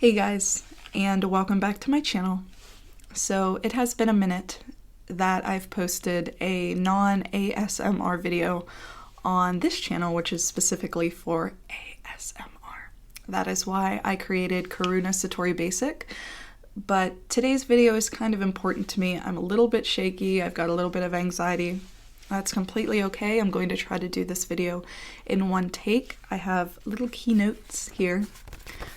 Hey guys, and welcome back to my channel. So it has been a minute that I've posted a non-ASMR video on this channel, which is specifically for ASMR. That is why I created Karuna Satori Basic. But today's video is kind of important to me. I'm a little bit shaky, I've got a little bit of anxiety. That's completely okay. I'm going to try to do this video in one take. I have little keynotes here.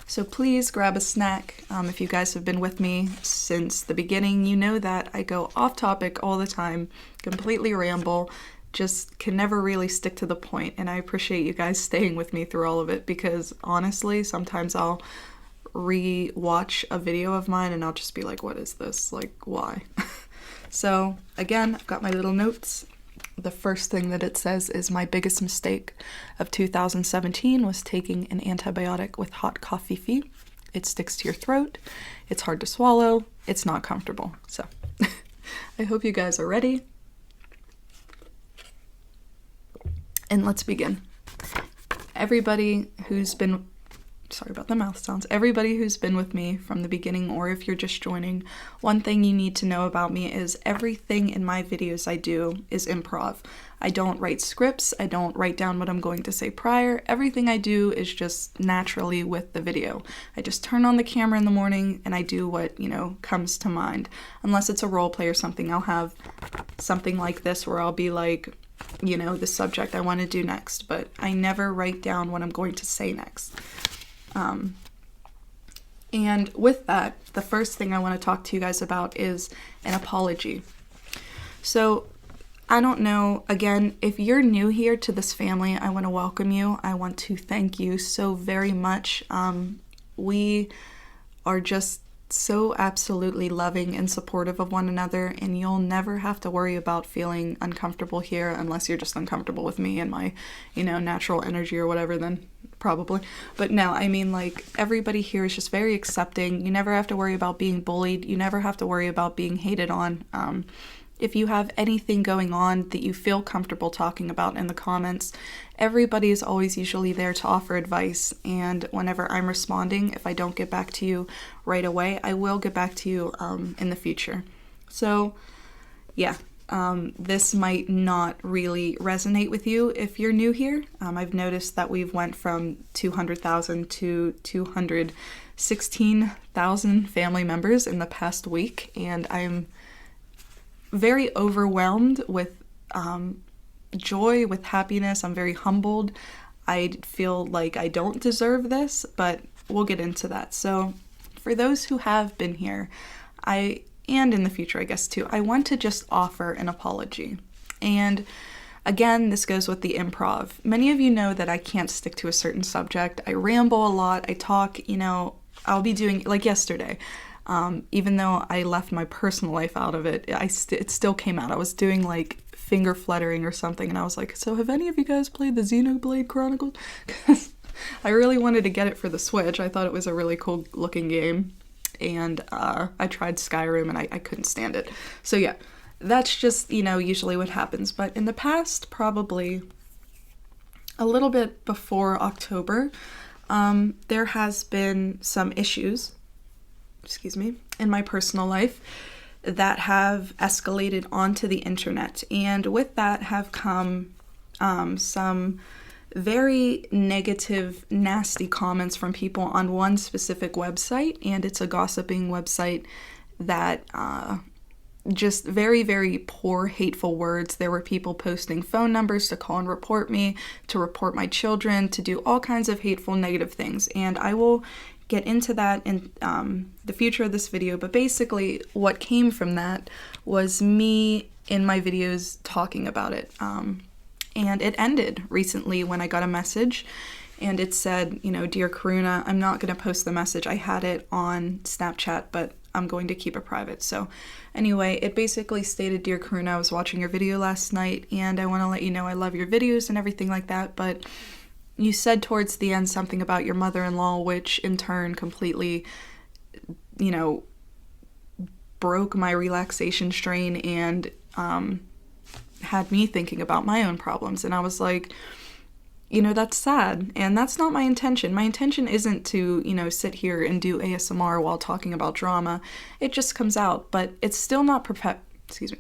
So please grab a snack. If you guys have been with me since the beginning, you know that I go off topic all the time, completely ramble, just can never really stick to the point. And I appreciate you guys staying with me through all of it because honestly, sometimes I'll re-watch a video of mine and I'll just be like, what is this? Like, why? So again, I've got my little notes. The first thing that it says is my biggest mistake of 2017 was taking an antibiotic with hot coffee. It sticks to your throat, it's hard to swallow, it's not comfortable. So I hope you guys are ready. And let's begin. Everybody who's been sorry about the mouth sounds. Everybody who's been with me from the beginning, or if you're just joining, one thing you need to know about me is everything in my videos I do is improv. I don't write scripts, I don't write down what I'm going to say prior. Everything I do is just naturally with the video. I just turn on the camera in the morning and I do what, comes to mind. Unless it's a role play or something, I'll have something like this where I'll be like, the subject I want to do next, but I never write down what I'm going to say next. And with that, the first thing I want to talk to you guys about is an apology. So I don't know, again, if you're new here to this family, I want to welcome you. I want to thank you so very much. We are just so absolutely loving and supportive of one another, and you'll never have to worry about feeling uncomfortable here unless you're just uncomfortable with me and my, natural energy or whatever, then probably. But no, I mean, like, everybody here is just very accepting. You never have to worry about being bullied. You never have to worry about being hated on. If you have anything going on that you feel comfortable talking about in the comments, everybody is always usually there to offer advice. And whenever I'm responding, if I don't get back to you right away, I will get back to you in the future. So yeah, this might not really resonate with you if you're new here. I've noticed that we've went from 200,000 to 216,000 family members in the past week, and I'm very overwhelmed with joy, with happiness. I'm very humbled. I feel like I don't deserve this, but we'll get into that. So for those who have been here, and in the future, I guess too, I want to just offer an apology. And again, this goes with the improv. Many of you know that I can't stick to a certain subject. I ramble a lot. I talk, I'll be doing, like yesterday, even though I left my personal life out of it, it still came out. I was doing like finger fluttering or something, and I was like, so have any of you guys played the Xenoblade Chronicles? Because I really wanted to get it for the Switch. I thought it was a really cool looking game, and I tried Skyrim and I couldn't stand it. So yeah, that's just, usually what happens. But in the past, probably a little bit before October, there has been some issues in my personal life that have escalated onto the internet. And with that have come some very negative, nasty comments from people on one specific website. And it's a gossiping website that just very, very poor, hateful words. There were people posting phone numbers to call and report me, to report my children, to do all kinds of hateful, negative things. And I will get into that in the future of this video, but basically what came from that was me in my videos talking about it. And it ended recently when I got a message and it said, Dear Karuna, I'm not going to post the message. I had it on Snapchat, but I'm going to keep it private. So anyway, it basically stated, Dear Karuna, I was watching your video last night and I want to let you know I love your videos and everything like that, but you said towards the end something about your mother-in-law, which in turn completely, broke my relaxation strain and had me thinking about my own problems. And I was like, that's sad, and that's not my intention. My intention isn't to, sit here and do ASMR while talking about drama. It just comes out, but it's still not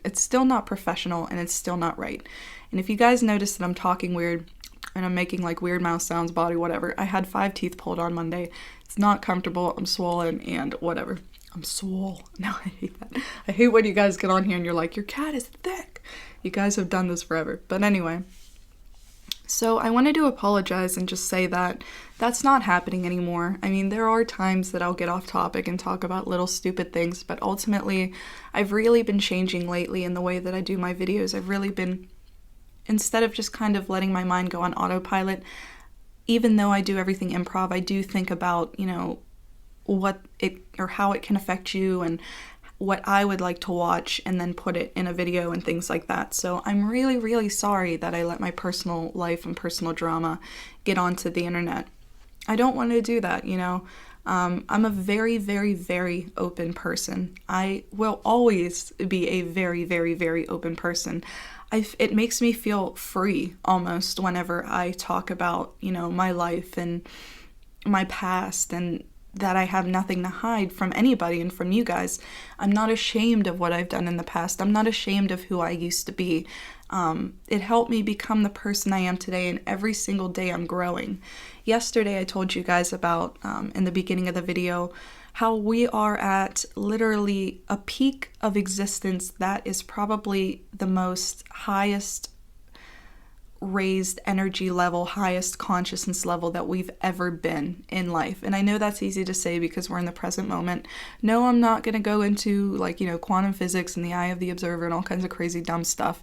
it's still not professional, and it's still not right. And if you guys notice that I'm talking weird and I'm making like weird mouth sounds, body, whatever, I had 5 teeth pulled on Monday. It's not comfortable. I'm swollen and whatever. I'm swole. No, I hate that. I hate when you guys get on here and you're like, your cat is thick. You guys have done this forever. But anyway, so I wanted to apologize and just say that that's not happening anymore. I mean, there are times that I'll get off topic and talk about little stupid things, but ultimately, I've really been changing lately in the way that I do my videos. I've really been, instead of just kind of letting my mind go on autopilot, even though I do everything improv, I do think about, what it or how it can affect you and what I would like to watch and then put it in a video and things like that. So I'm really, really sorry that I let my personal life and personal drama get onto the internet. I don't want to do that, I'm a very, very, very open person. I will always be a very, very, very open person. It makes me feel free almost whenever I talk about, my life and my past, and that I have nothing to hide from anybody and from you guys. I'm not ashamed of what I've done in the past. I'm not ashamed of who I used to be. It helped me become the person I am today, and every single day I'm growing. Yesterday I told you guys about, in the beginning of the video, how we are at literally a peak of existence that is probably the most highest raised energy level, highest consciousness level that we've ever been in life. And I know that's easy to say because we're in the present moment. No, I'm not going to go into quantum physics and the eye of the observer and all kinds of crazy dumb stuff.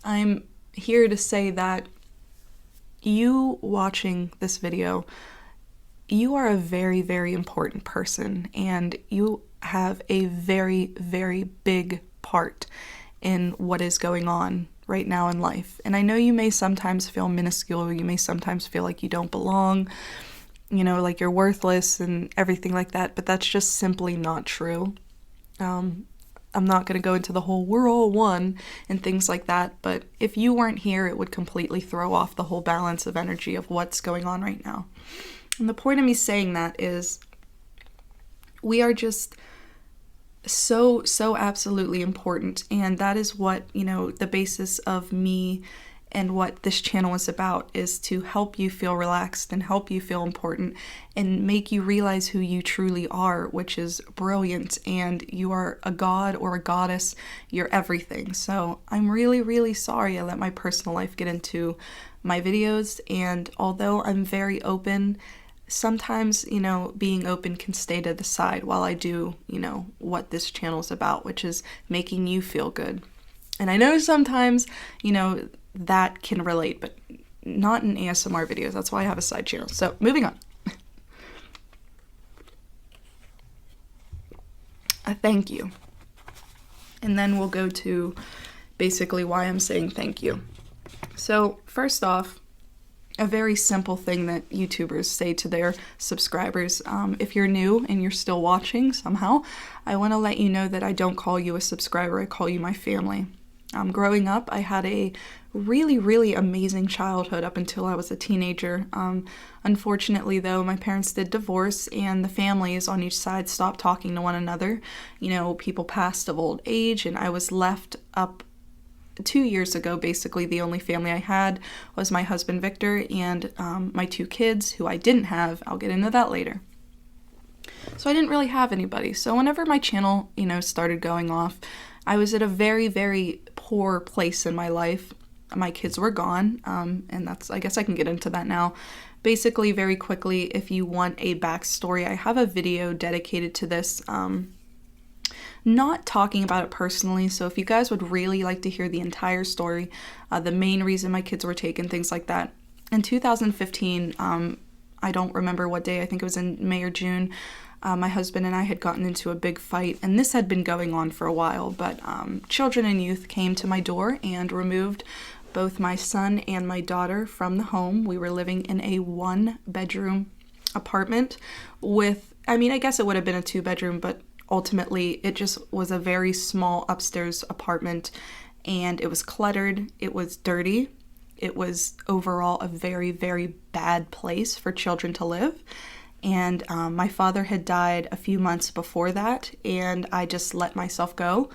I'm here to say that you watching this video, you are a very, very important person, and you have a very, very big part in what is going on right now in life. And I know you may sometimes feel minuscule, you may sometimes feel like you don't belong, like you're worthless and everything like that, but that's just simply not true. I'm not going to go into the whole we're all one and things like that, but if you weren't here, it would completely throw off the whole balance of energy of what's going on right now. And the point of me saying that is we are just so absolutely important, and that is what the basis of me and what this channel is about, is to help you feel relaxed and help you feel important and make you realize who you truly are, which is brilliant, and you are a god or a goddess. You're everything. So I'm really, really sorry I let my personal life get into my videos, and although I'm very open, sometimes, being open can stay to the side while I do, what this channel is about, which is making you feel good. And I know sometimes, that can relate, but not in ASMR videos. That's why I have a side channel. So moving on. A thank you. And then we'll go to basically why I'm saying thank you. So first off, a very simple thing that YouTubers say to their subscribers. If you're new and you're still watching somehow, I want to let you know that I don't call you a subscriber, I call you my family. Growing up, I had a really, really amazing childhood up until I was a teenager. Unfortunately, though, my parents did divorce, and the families on each side stopped talking to one another. People passed of old age, and I was left up 2 years ago. Basically, the only family I had was my husband Victor and my 2 kids, who I didn't have. I'll get into that later. So I didn't really have anybody. So whenever my channel, started going off, I was at a very, very poor place in my life. My kids were gone, and I guess I can get into that now. Basically, very quickly, if you want a backstory, I have a video dedicated to this. Not talking about it personally, so if you guys would really like to hear the entire story, the main reason my kids were taken, things like that. In 2015, I don't remember what day, I think it was in May or June, my husband and I had gotten into a big fight, and this had been going on for a while, but children and youth came to my door and removed both my son and my daughter from the home. We were living in a 1-bedroom apartment with, I guess it would have been a 2-bedroom, but ultimately, it just was a very small upstairs apartment, and it was cluttered, it was dirty, it was overall a very, very bad place for children to live. And my father had died a few months before that, and I just let myself go.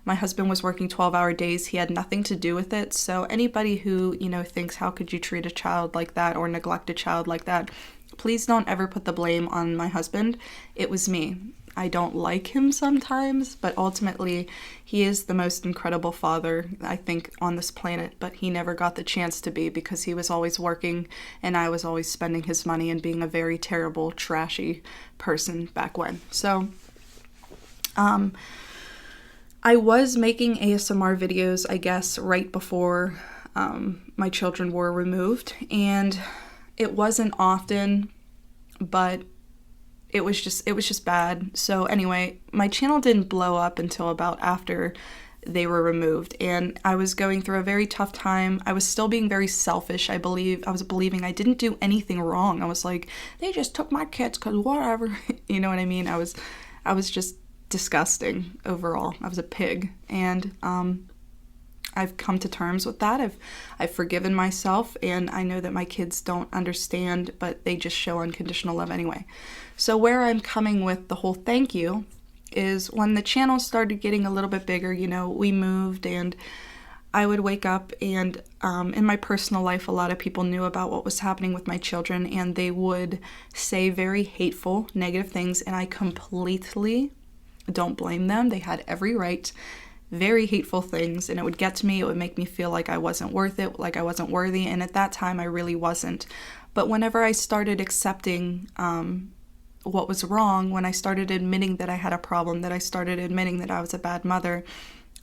My husband was working 12-hour days. He had nothing to do with it. So anybody who, thinks, how could you treat a child like that or neglect a child like that, please don't ever put the blame on my husband. It was me. I don't like him sometimes, but ultimately he is the most incredible father, I think, on this planet, but he never got the chance to be because he was always working and I was always spending his money and being a very terrible, trashy person back when. So, I was making ASMR videos, I guess, right before my children were removed, and it wasn't often, but it was just bad. So anyway, my channel didn't blow up until about after they were removed, and I was going through a very tough time. I was still being very selfish. I was believing I didn't do anything wrong. I was like, they just took my kids because whatever. You know what I mean? I was just disgusting overall. I was a pig, and I've come to terms with that. I've forgiven myself, and I know that my kids don't understand, but they just show unconditional love anyway. So where I'm coming with the whole thank you is when the channel started getting a little bit bigger, we moved, and I would wake up, and in my personal life, a lot of people knew about what was happening with my children, and they would say very hateful, negative things, and I completely don't blame them. They had every right. Very hateful things, and it would get to me. It would make me feel like I wasn't worth it, like I wasn't worthy, and at that time I really wasn't. But whenever I started accepting what was wrong, when I started admitting that I had a problem, that I started admitting that I was a bad mother,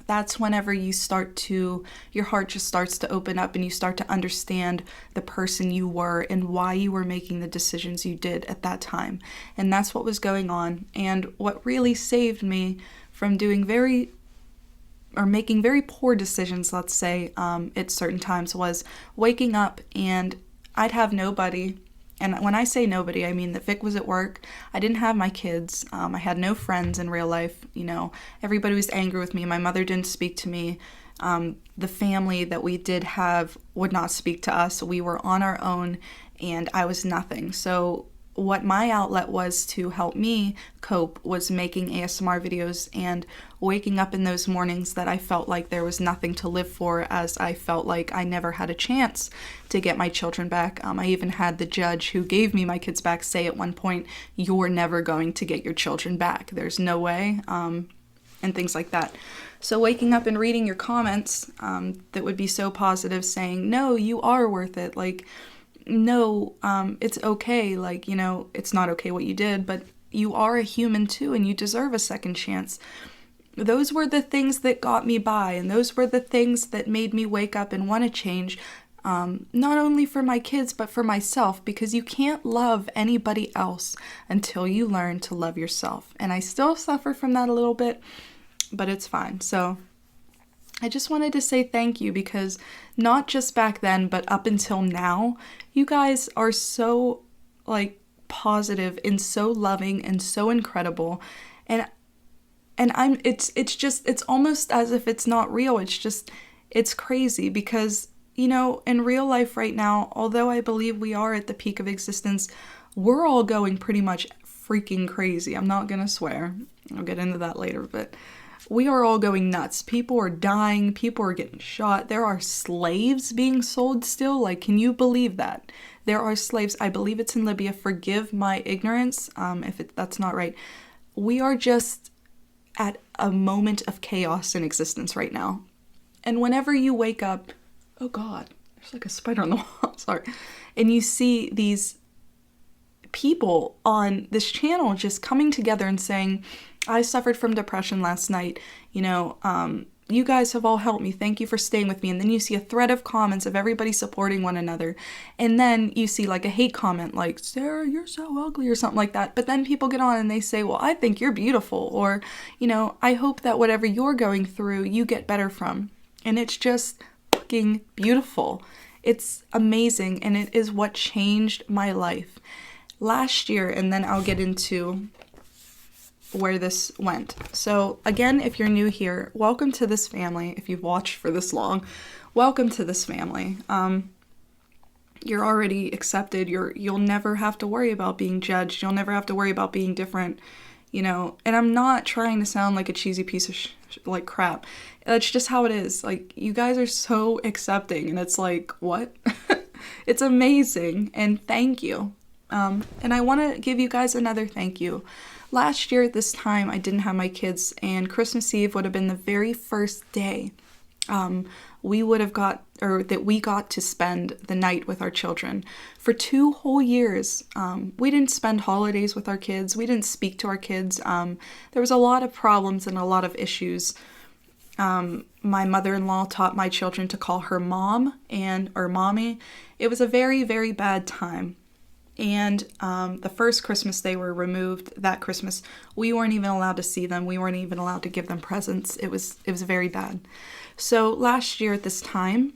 that's whenever your heart just starts to open up, and you start to understand the person you were and why you were making the decisions you did at that time. And that's what was going on. And what really saved me from making very poor decisions, let's say, at certain times, was waking up and I'd have nobody. And when I say nobody, I mean that Vic was at work. I didn't have my kids. I had no friends in real life. Everybody was angry with me. My mother didn't speak to me. The family that we did have would not speak to us. We were on our own, and I was nothing. So what my outlet was to help me cope was making ASMR videos and waking up in those mornings that I felt like there was nothing to live for, as I felt like I never had a chance to get my children back. I even had the judge who gave me my kids back say at one point, "You're never going to get your children back. There's no way," and things like that. So waking up and reading your comments that would be so positive, saying, "No, you are worth it. Like, no, it's okay, it's not okay what you did, but you are a human too, and you deserve a second chance." Those were the things that got me by, and those were the things that made me wake up and want to change, not only for my kids, but for myself, because you can't love anybody else until you learn to love yourself. And I still suffer from that a little bit, but it's fine. So I just wanted to say thank you, because not just back then, but up until now, you guys are so positive and so loving and so incredible. And it's almost as if it's not real. It's crazy because, in real life right now, although I believe we are at the peak of existence, we're all going pretty much freaking crazy. I'm not gonna swear. I'll get into that later, but we are all going nuts. People are dying. People are getting shot. There are slaves being sold still. Can you believe that? There are slaves. I believe it's in Libya. Forgive my ignorance if that's not right. We are just at a moment of chaos in existence right now. And whenever you wake up, oh God, there's like a spider on the wall. Sorry. And you see these people on this channel just coming together and saying, "I suffered from depression last night. You guys have all helped me. Thank you for staying with me." And then you see a thread of comments of everybody supporting one another. And then you see a hate comment like, "Sarah, you're so ugly," or something like that. But then people get on and they say, "Well, I think you're beautiful." Or, "I hope that whatever you're going through, you get better from." And it's just fucking beautiful. It's amazing. And it is what changed my life. Last year, and then I'll get into where this went. So again, if you're new here, welcome to this family. If you've watched for this long, welcome to this family. You're already accepted. You'll never have to worry about being judged. You'll never have to worry about being different, you know. And I'm not trying to sound like a cheesy piece of like crap. That's just how it is. Like, you guys are so accepting, and it's like, what? It's amazing, and thank you. And I want to give you guys another thank you. Last year at this time, I didn't have my kids, and Christmas Eve would have been the very first day we got to spend the night with our children. For 2 whole years, we didn't spend holidays with our kids. We didn't speak to our kids. There was a lot of problems and a lot of issues. My mother-in-law taught my children to call her mom or mommy. It was a very, very bad time. And the first Christmas they were removed, that Christmas, we weren't even allowed to see them. We weren't even allowed to give them presents. It was very bad. So last year at this time,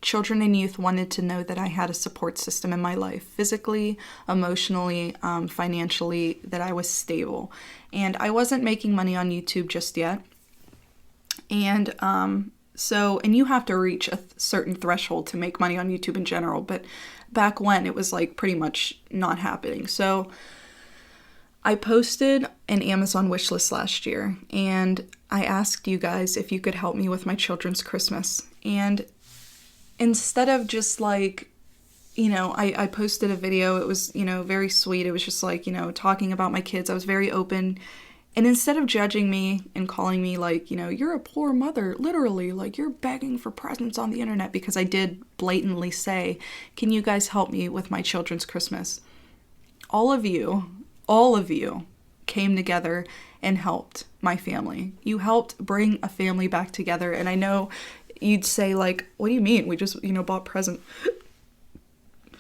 children and youth wanted to know that I had a support system in my life, physically, emotionally, financially, that I was stable. And I wasn't making money on YouTube just yet. And and you have to reach a certain threshold to make money on YouTube in general, but back when, it was like pretty much not happening. So I posted an Amazon wish list last year, and I asked you guys if you could help me with my children's Christmas. And instead of just like, you know, I posted a video, it was, you know, very sweet. It was just like, you know, talking about my kids. I was very open. And instead of judging me and calling me like, you know, you're a poor mother, literally, like you're begging for presents on the internet, because I did blatantly say, can you guys help me with my children's Christmas? All of you came together and helped my family. You helped bring a family back together. And I know you'd say like, what do you mean? We just, you know, bought presents.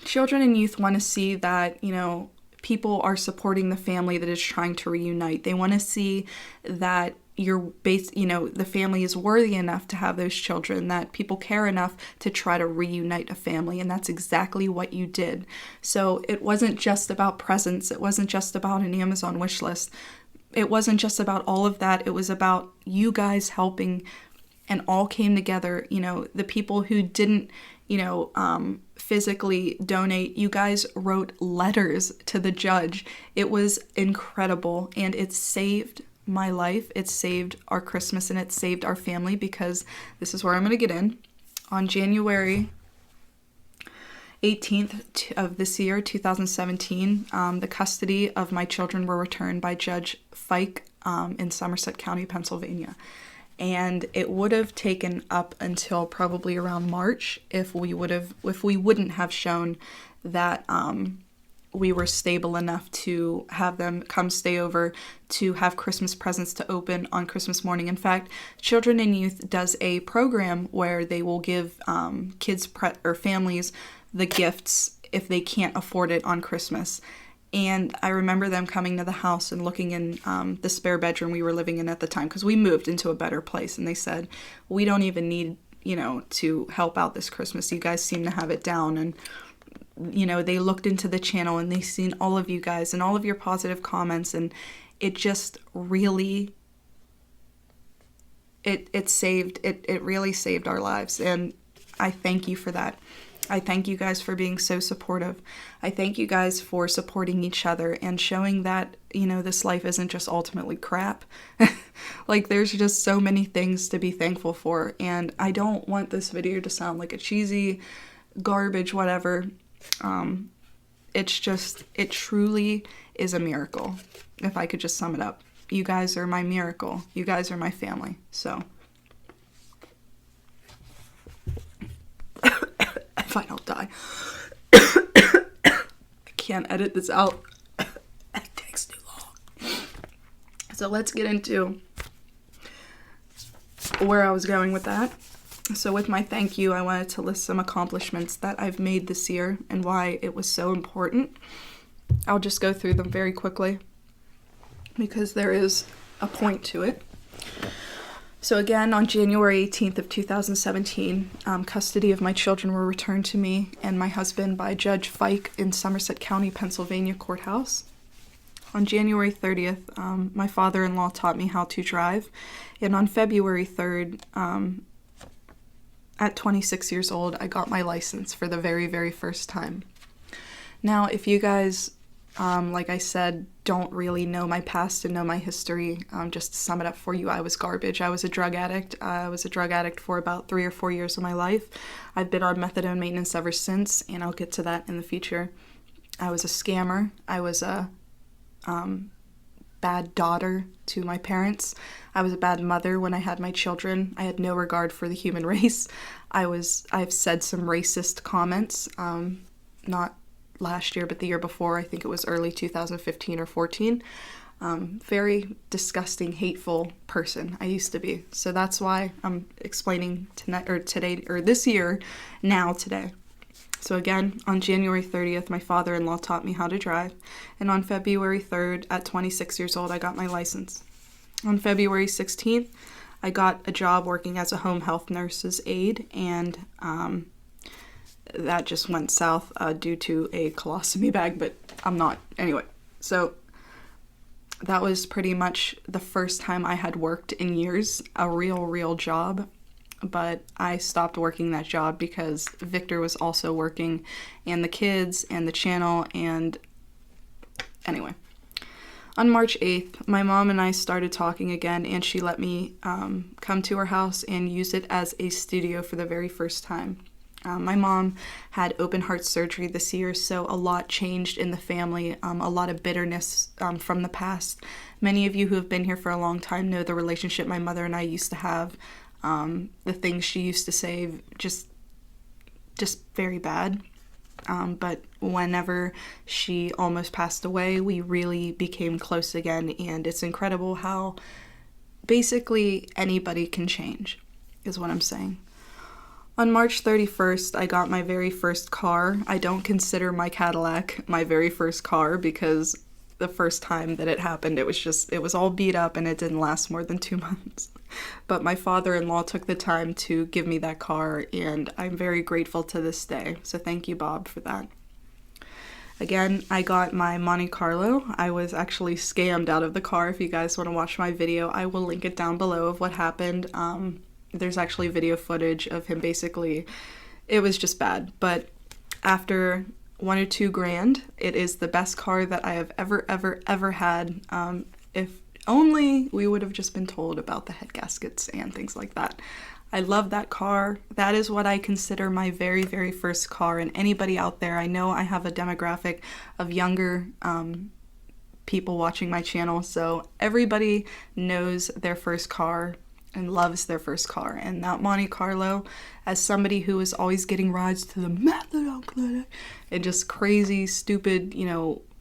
Children and youth want to see that, you know, people are supporting the family that is trying to reunite. They want to see that the family is worthy enough to have those children, that people care enough to try to reunite a family. And that's exactly what you did. So it wasn't just about presents. It wasn't just about an Amazon wish list. It wasn't just about all of that. It was about you guys helping, and all came together. You know, the people who didn't, you know, physically donate, you guys wrote letters to the judge. It was incredible, and it saved my life. It saved our Christmas, and it saved our family, because this is where I'm going to get in. On January 18th of this year, 2017, the custody of my children were returned by Judge Fike in Somerset County, Pennsylvania. And it would have taken up until probably around March if we wouldn't have shown that we were stable enough to have them come stay over to have Christmas presents to open on Christmas morning. In fact, Children and Youth does a program where they will give kids or families the gifts if they can't afford it on Christmas. And I remember them coming to the house and looking in the spare bedroom we were living in at the time, because we moved into a better place. And they said, we don't even need, you know, to help out this Christmas. You guys seem to have it down. And, you know, they looked into the channel and they seen all of you guys and all of your positive comments. And it just really, it really saved our lives. And I thank you for that. I thank you guys for being so supportive. I thank you guys for supporting each other and showing that, you know, this life isn't just ultimately crap. Like, there's just so many things to be thankful for. And I don't want this video to sound like a cheesy garbage, whatever. It truly is a miracle. If I could just sum it up. You guys are my miracle. You guys are my family. So if I don't die. I can't edit this out. It takes too long. So let's get into where I was going with that. So with my thank you, I wanted to list some accomplishments that I've made this year and why it was so important. I'll just go through them very quickly because there is a point to it. So again, on January 18th of 2017, custody of my children were returned to me and my husband by Judge Fike in Somerset County, Pennsylvania courthouse. On January 30th, my father-in-law taught me how to drive. And on February 3rd, at 26 years old, I got my license for the very, very first time. Now, if you guys, like I said, don't really know my past and know my history, just to sum it up for you, I was garbage. I was a drug addict. I was a drug addict for about 3 or 4 years of my life. I've been on methadone maintenance ever since, and I'll get to that in the future. I was a scammer. I was a bad daughter to my parents. I was a bad mother when I had my children. I had no regard for the human race. I've said some racist comments, not last year, but the year before. I think it was early 2015 or 14. Very disgusting, hateful person I used to be. So that's why I'm explaining tonight, or today, or this year, now today. So again, on January 30th, my father-in-law taught me how to drive. And on February 3rd, at 26 years old, I got my license. On February 16th, I got a job working as a home health nurse's aide, and that just went south due to a colostomy bag, but I'm not. Anyway, so that was pretty much the first time I had worked in years, a real job. But I stopped working that job because Victor was also working, and the kids, and the channel, and anyway. On March 8th, my mom and I started talking again, and she let me come to her house and use it as a studio for the very first time. My mom had open heart surgery this year, so a lot changed in the family, a lot of bitterness from the past. Many of you who have been here for a long time know the relationship my mother and I used to have. The things she used to say, just very bad. But whenever she almost passed away, we really became close again, and it's incredible how basically anybody can change, is what I'm saying. On March 31st, I got my very first car. I don't consider my Cadillac my very first car because the first time that it happened, it was all beat up and it didn't last more than 2 months. But my father-in-law took the time to give me that car, and I'm very grateful to this day. So thank you, Bob, for that. Again, I got my Monte Carlo. I was actually scammed out of the car. If you guys want to watch my video, I will link it down below of what happened. There's actually video footage of him basically. It was just bad. But after $1 or $2 grand, it is the best car that I have ever had. If only we would have just been told about the head gaskets and things like that. I love that car. That is what I consider my very, very first car. And anybody out there, I know I have a demographic of younger people watching my channel, so everybody knows their first car and loves their first car. And that Monte Carlo, as somebody who is always getting rides to the methadone clinic and just crazy, stupid,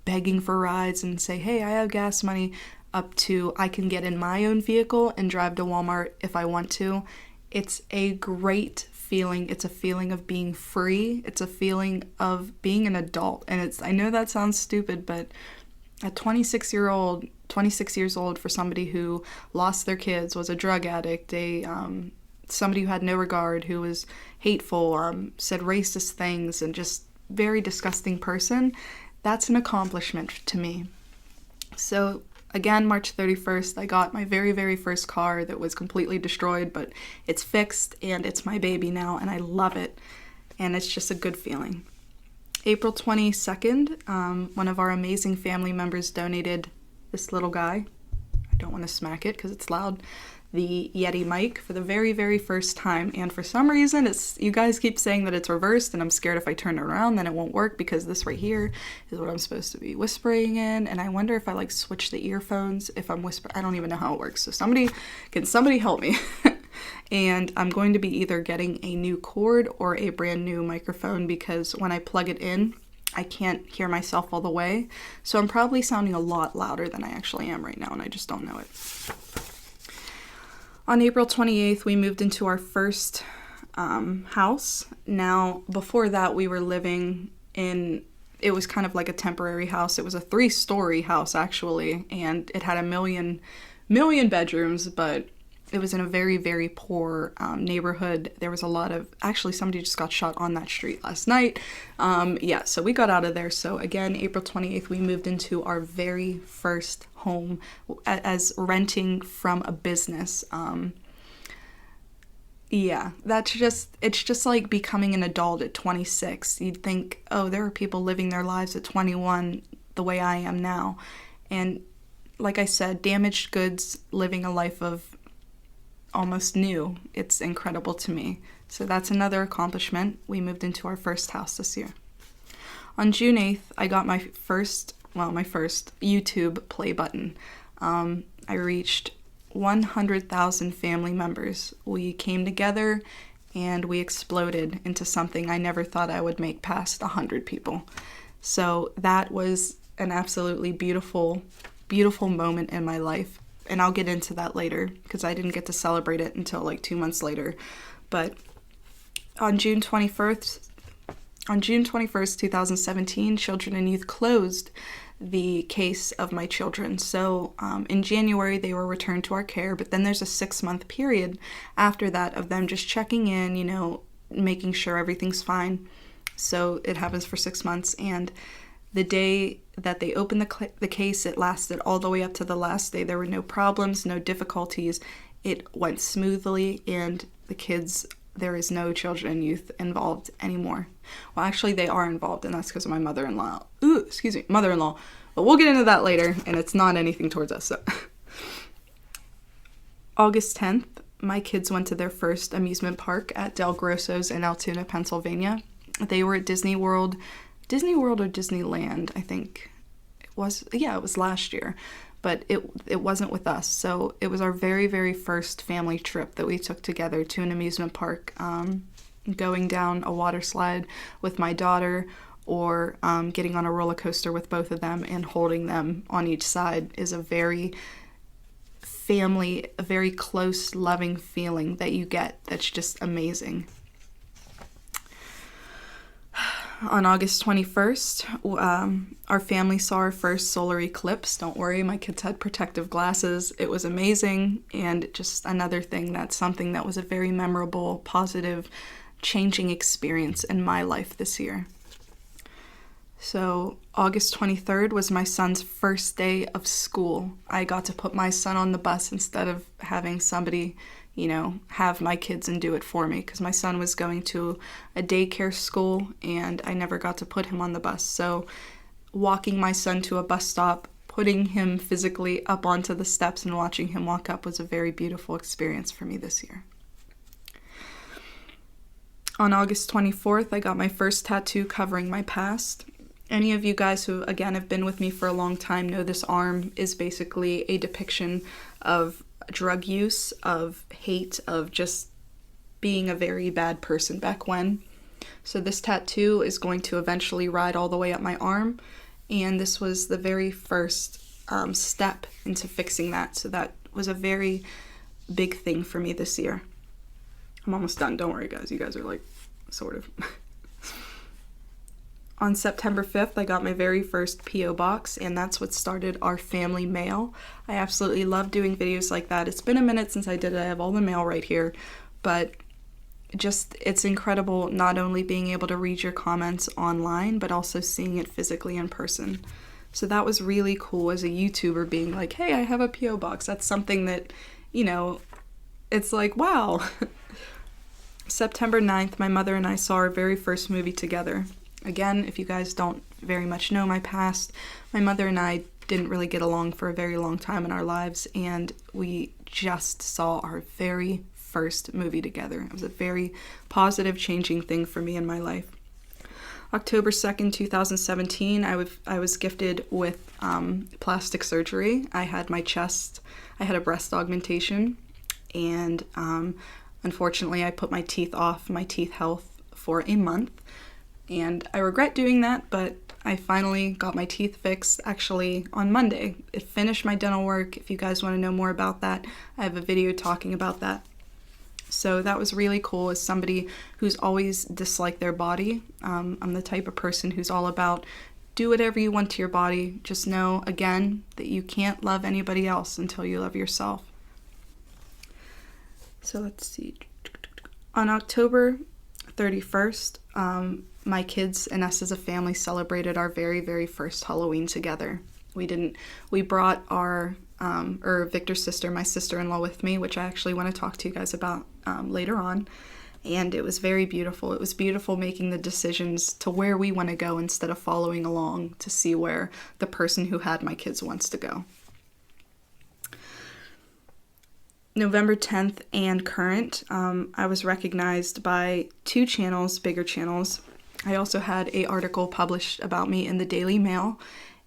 begging for rides and say, hey, I have gas money, up to I can get in my own vehicle and drive to Walmart if I want to. It's a great feeling. It's a feeling of being free. It's a feeling of being an adult. And I know that sounds stupid, but at 26 years old, for somebody who lost their kids, was a drug addict, somebody who had no regard, who was hateful, said racist things, and just very disgusting person, that's an accomplishment to me. So again, March 31st, I got my very, very first car that was completely destroyed, but it's fixed and it's my baby now, and I love it, and it's just a good feeling. April 22nd, one of our amazing family members donated this little guy. I don't want to smack it because it's loud. The Yeti mic for the very, very first time, and for some reason you guys keep saying that it's reversed, and I'm scared if I turn it around then it won't work, because this right here is what I'm supposed to be whispering in, and I wonder if I switch the earphones if I'm whispering. I don't even know how it works, so somebody help me. And I'm going to be either getting a new cord or a brand new microphone, because when I plug it in I can't hear myself all the way, so I'm probably sounding a lot louder than I actually am right now, and I just don't know it. On April 28th, we moved into our first house. Now, before that, we were living in, it was kind of like a temporary house. It was a 3-story house, actually, and it had a million bedrooms, but it was in a very, very poor neighborhood. There was a lot of, actually somebody just got shot on that street last night. Yeah, so we got out of there. So again, April 28th, we moved into our very first home as renting from a business. Yeah, it's just like becoming an adult at 26. You'd think, oh, there are people living their lives at 21 the way I am now. And like I said, damaged goods, living a life of almost new. It's incredible to me. So that's another accomplishment. We moved into our first house this year. On June 8th, I got my first YouTube play button. I reached 100,000 family members. We came together and we exploded into something I never thought I would make past 100 people. So that was an absolutely beautiful, beautiful moment in my life. And I'll get into that later because I didn't get to celebrate it until like 2 months later. But on June 21st, 2017, Children and Youth closed the case of my children. So in January, they were returned to our care, but then there's a 6-month period after that of them just checking in, you know, making sure everything's fine. So it happens for 6 months, and the day that they opened the case, it lasted all the way up to the last day. There were no problems, no difficulties. It went smoothly, and the kids, there is no children and youth involved anymore. Well, actually, they are involved, and that's because of my mother-in-law. Mother-in-law. But we'll get into that later, and it's not anything towards us. So, August 10th, my kids went to their first amusement park at Del Grosso's in Altoona, Pennsylvania. They were at Disney World or Disneyland, I think. It was last year. But it wasn't with us. So it was our very, very first family trip that we took together to an amusement park, going down a water slide with my daughter, or getting on a roller coaster with both of them and holding them on each side is a very a very close, loving feeling that you get that's just amazing. On August 21st, our family saw our first solar eclipse. Don't worry, my kids had protective glasses. It was amazing, and just another thing that's something that was a very memorable, positive, changing experience in my life this year. So August 23rd was my son's first day of school. I got to put my son on the bus instead of having somebody, you know, have my kids and do it for me, because my son was going to a daycare school and I never got to put him on the bus. So walking my son to a bus stop, putting him physically up onto the steps and watching him walk up was a very beautiful experience for me this year. On August 24th, I got my first tattoo covering my past. Any of you guys who, again, have been with me for a long time know this arm is basically a depiction of drug use, of hate, of just being a very bad person back when. So this tattoo is going to eventually ride all the way up my arm, and this was the very first step into fixing that. So that was a very big thing for me this year. I'm almost done. Don't worry, guys. You guys are like, sort of. On September 5th, I got my very first P.O. box, and that's what started our family mail. I absolutely love doing videos like that. It's been a minute since I did it. I have all the mail right here, but just, it's incredible not only being able to read your comments online, but also seeing it physically in person. So that was really cool as a YouTuber, being like, hey, I have a P.O. box. That's something that, you know, it's like, wow. September 9th, my mother and I saw our very first movie together. Again, if you guys don't very much know my past, my mother and I didn't really get along for a very long time in our lives, and we just saw our very first movie together. It was a very positive, changing thing for me in my life. October 2nd, 2017, I was gifted with plastic surgery. I had a breast augmentation, and unfortunately I put my teeth off my teeth health for a month. And I regret doing that, but I finally got my teeth fixed actually on Monday. It finished my dental work. If you guys want to know more about that, I have a video talking about that. So that was really cool as somebody who's always disliked their body. I'm the type of person who's all about do whatever you want to your body. Just know, again, that you can't love anybody else until you love yourself. So let's see. On October 31st, my kids and us as a family celebrated our very, very first Halloween together. We brought Victor's sister, my sister-in-law, with me, which I actually want to talk to you guys about later on. And it was very beautiful. It was beautiful making the decisions to where we want to go instead of following along to see where the person who had my kids wants to go. November 10th and current, I was recognized by 2 channels, bigger channels. I also had an article published about me in the Daily Mail,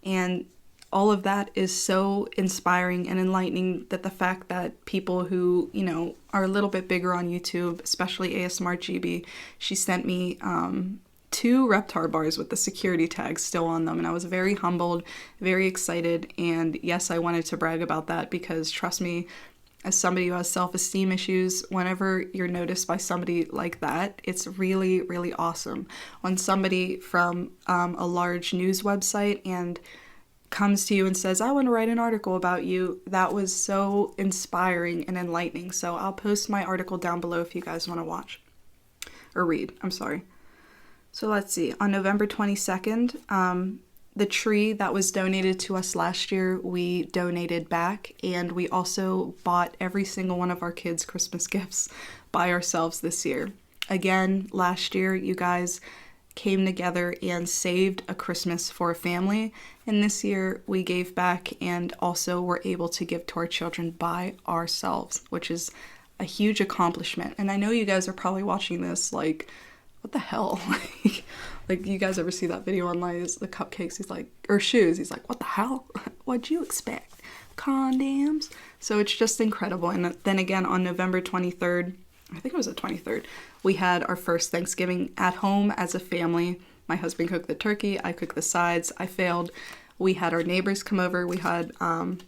and all of that is so inspiring and enlightening, that the fact that people who, are a little bit bigger on YouTube, especially ASMR GB, she sent me 2 Reptar bars with the security tags still on them, and I was very humbled, very excited, and yes, I wanted to brag about that because, trust me, as somebody who has self-esteem issues, whenever you're noticed by somebody like that, it's really, really awesome. When somebody from a large news website and comes to you and says, I want to write an article about you, that was so inspiring and enlightening. So I'll post my article down below if you guys want to watch or read. I'm sorry. So let's see. On November 22nd, the tree that was donated to us last year, we donated back, and we also bought every single one of our kids' Christmas gifts by ourselves this year. Again, last year, you guys came together and saved a Christmas for a family, and this year we gave back and also were able to give to our children by ourselves, which is a huge accomplishment. And I know you guys are probably watching this like, what the hell? Like, you guys ever see that video online? It's the cupcakes, or shoes. He's like, what the hell? What'd you expect? Condoms? So it's just incredible. And then again, on November 23rd, I think it was the 23rd, we had our first Thanksgiving at home as a family. My husband cooked the turkey. I cooked the sides. I failed. We had our neighbors come over. We had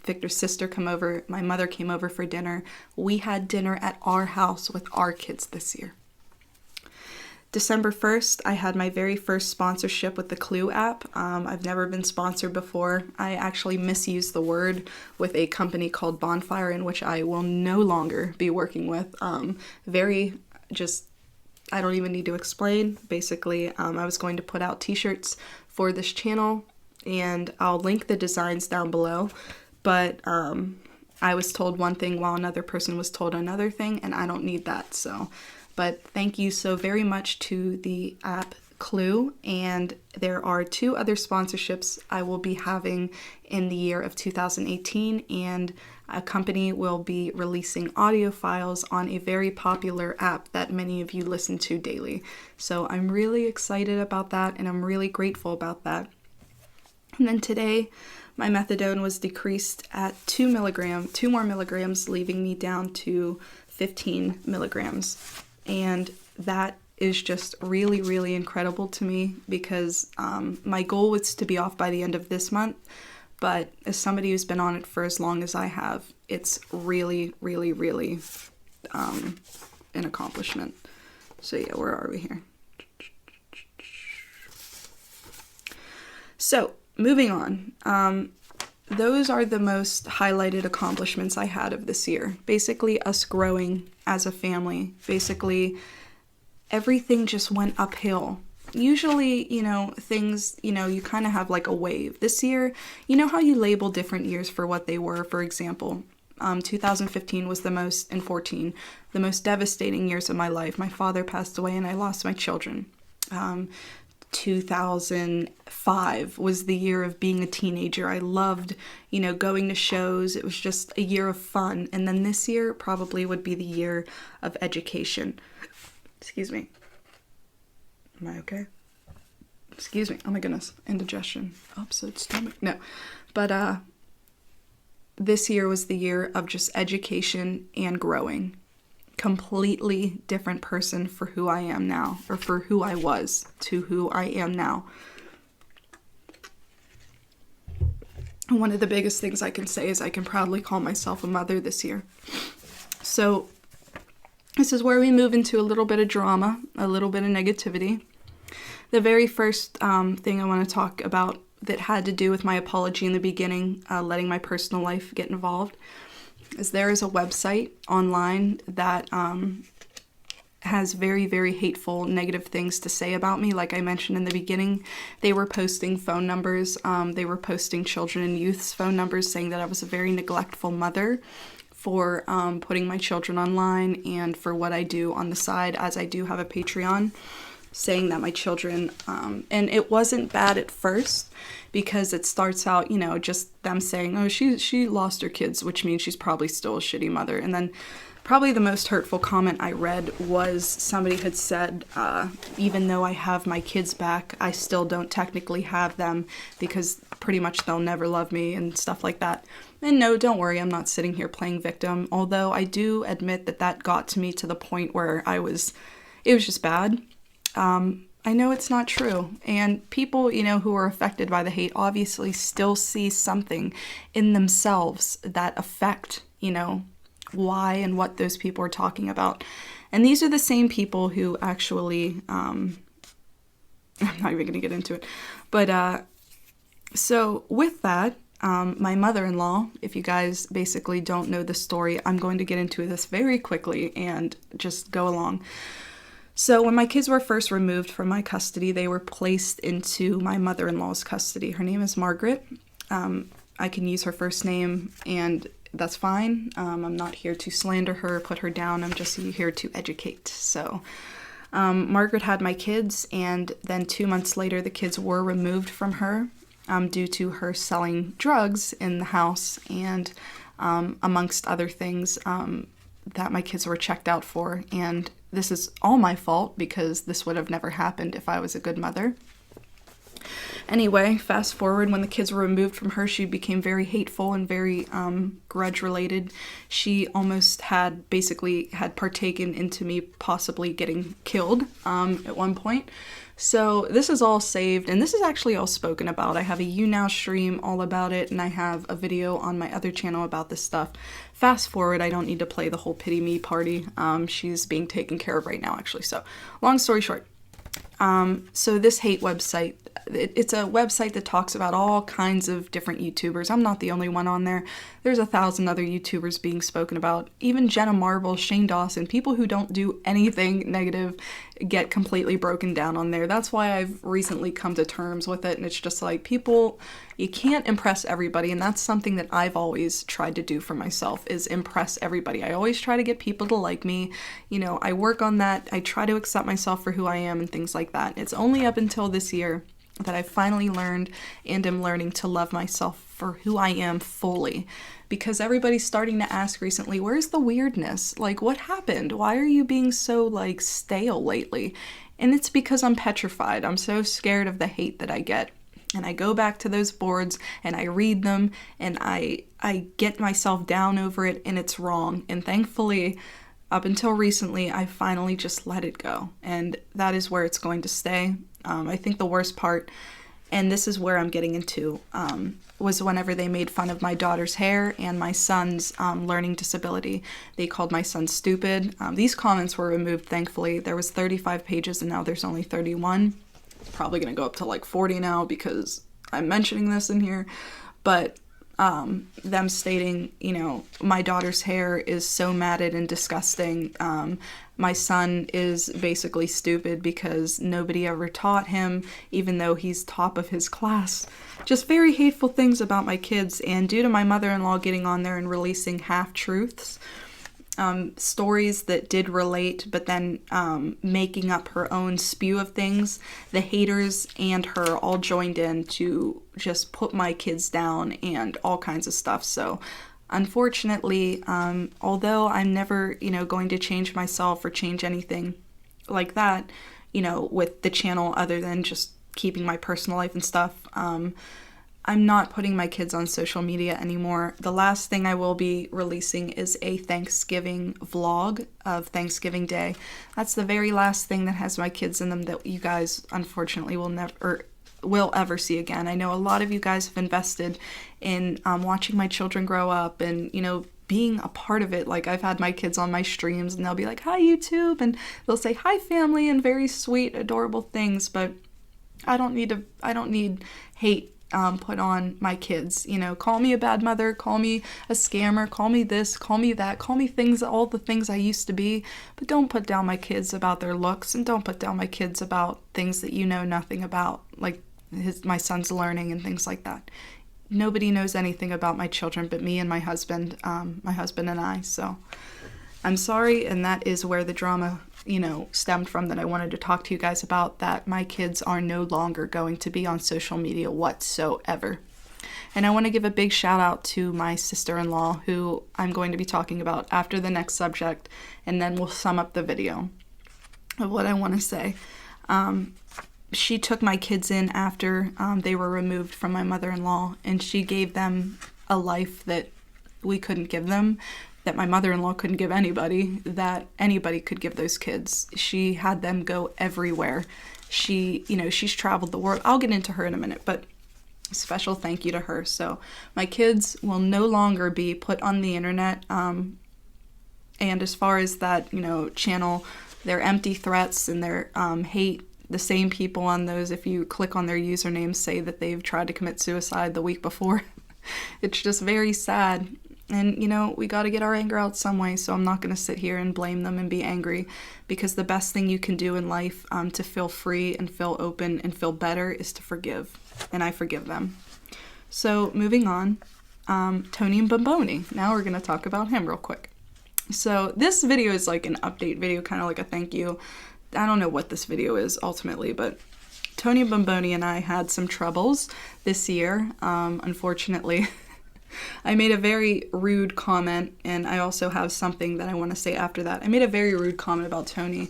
Victor's sister come over. My mother came over for dinner. We had dinner at our house with our kids this year. December 1st, I had my very first sponsorship with the Clue app. I've never been sponsored before. I actually misused the word with a company called Bonfire, in which I will no longer be working with. I don't even need to explain. Basically, I was going to put out t-shirts for this channel, and I'll link the designs down below. But I was told one thing while another person was told another thing, and I don't need that, so... But thank you so very much to the app Clue, and there are 2 other sponsorships I will be having in the year of 2018, and a company will be releasing audio files on a very popular app that many of you listen to daily. So I'm really excited about that, and I'm really grateful about that. And then today, my methadone was decreased at 2 more milligrams, leaving me down to 15 milligrams. And that is just really, really incredible to me because my goal was to be off by the end of this month. But as somebody who's been on it for as long as I have, it's really, really, really an accomplishment. So yeah, where are we here? So moving on. Those are the most highlighted accomplishments I had of this year. Basically, us growing as a family. Basically, everything just went uphill. Usually, things, you kind of have like a wave. This year, you know how you label different years for what they were? For example, 2015 was and 14, the most devastating years of my life. My father passed away and I lost my children. 2005 was the year of being a teenager. I loved, going to shows. It was just a year of fun. And then this year probably would be the year of education. Excuse me. Am I okay? Excuse me. Oh my goodness. Indigestion. Upset stomach. No. But this year was the year of just education and growing. Completely different person for who I am now, or for who I was to who I am now. And one of the biggest things I can say is I can proudly call myself a mother this year. So this is where we move into a little bit of drama, a little bit of negativity. The very first thing I want to talk about that had to do with my apology in the beginning, letting my personal life get involved. is there is a website online that has very, very hateful, negative things to say about me. Like I mentioned in the beginning, they were posting phone numbers. They were posting children and youth's phone numbers saying that I was a very neglectful mother for putting my children online and for what I do on the side, as I do have a Patreon, saying that my children, and it wasn't bad at first because it starts out, you know, just them saying, oh, she lost her kids, which means she's probably still a shitty mother. And then probably the most hurtful comment I read was somebody had said, even though I have my kids back, I still don't technically have them because pretty much they'll never love me and stuff like that. And no, don't worry, I'm not sitting here playing victim, although I do admit that that got to me to the point where it was just bad. I know it's not true, and people, you know, who are affected by the hate obviously still see something in themselves that affect, you know, why and what those people are talking about. And these are the same people who actually, I'm not even going to get into it, but so with that, my mother-in-law, if you guys basically don't know the story, I'm going to get into this very quickly and just go along. So when my kids were first removed from my custody, they were placed into my mother-in-law's custody. Her name is Margaret. I can use her first name, and that's fine. I'm not here to slander her, put her down. I'm just here to educate. So Margaret had my kids, and then 2 months later, the kids were removed from her due to her selling drugs in the house and amongst other things that my kids were checked out for. And this is all my fault because this would have never happened if I was a good mother. Anyway, fast forward, when the kids were removed from her, she became very hateful and very grudge-related. She almost had partaken into me possibly getting killed at one point. So this is all saved, and this is actually all spoken about. I have a You Now stream all about it, and I have a video on my other channel about this stuff. Fast forward, I don't need to play the whole pity me party. She's being taken care of right now, actually. So long story short. So this hate website, it's a website that talks about all kinds of different YouTubers. I'm not the only one on there. There's 1,000 other YouTubers being spoken about. Even Jenna Marbles, Shane Dawson, people who don't do anything negative get completely broken down on there. That's why I've recently come to terms with it. And it's just like, people, you can't impress everybody. And that's something that I've always tried to do for myself, is impress everybody. I always try to get people to like me. You know, I work on that. I try to accept myself for who I am and things like that. It's only up until this year that I finally learned and am learning to love myself for who I am fully. Because everybody's starting to ask recently, where's the weirdness? Like, what happened? Why are you being so, like, stale lately? And it's because I'm petrified. I'm so scared of the hate that I get. And I go back to those boards and I read them and I get myself down over it, and it's wrong. And thankfully, up until recently, I finally just let it go. And that is where it's going to stay. I think the worst part, and this is where I'm getting into, was whenever they made fun of my daughter's hair and my son's learning disability. They called my son stupid. These comments were removed, thankfully. There was 35 pages and now there's only 31. Probably going to go up to like 40 now because I'm mentioning this in here. But them stating, you know, my daughter's hair is so matted and disgusting. My son is basically stupid because nobody ever taught him, even though he's top of his class. Just very hateful things about my kids. And due to my mother-in-law getting on there and releasing half-truths, stories that did relate, but then making up her own spew of things, the haters and her all joined in to just put my kids down and all kinds of stuff. So unfortunately, although I'm never, you know, going to change myself or change anything like that, you know, with the channel other than just keeping my personal life and stuff, I'm not putting my kids on social media anymore. The last thing I will be releasing is a Thanksgiving vlog of Thanksgiving Day. That's the very last thing that has my kids in them that you guys unfortunately will ever see again. I know a lot of you guys have invested in watching my children grow up and, you know, being a part of it. Like, I've had my kids on my streams and they'll be like, hi YouTube, and they'll say hi family and very sweet, adorable things, but I don't need hate put on my kids. You know, call me a bad mother, call me a scammer, call me this, call me that, call me things, all the things I used to be, but don't put down my kids about their looks, and don't put down my kids about things that you know nothing about, like my son's learning and things like that. Nobody knows anything about my children but me and my husband and I. So I'm sorry, and that is where the drama, you know, stemmed from that I wanted to talk to you guys about, that my kids are no longer going to be on social media whatsoever. And I want to give a big shout out to my sister-in-law, who I'm going to be talking about after the next subject, and then we'll sum up the video of what I want to say. She took my kids in after they were removed from my mother-in-law, and she gave them a life that we couldn't give them, that my mother-in-law couldn't give anybody, that anybody could give those kids. She had them go everywhere. She, you know, she's traveled the world. I'll get into her in a minute, but special thank you to her. So my kids will no longer be put on the internet. And as far as that, you know, channel, their empty threats and their hate, the same people on those, if you click on their usernames, say that they've tried to commit suicide the week before. It's just very sad. And, you know, we got to get our anger out some way, so I'm not going to sit here and blame them and be angry, because the best thing you can do in life to feel free and feel open and feel better is to forgive. And I forgive them. So moving on, Tony and Bomboni. Now we're going to talk about him real quick. So this video is like an update video, kind of like a thank you. I don't know what this video is ultimately, but Tony and Bomboni and I had some troubles this year, unfortunately. I made a very rude comment, and I also have something that I want to say after that. I made a very rude comment about Tony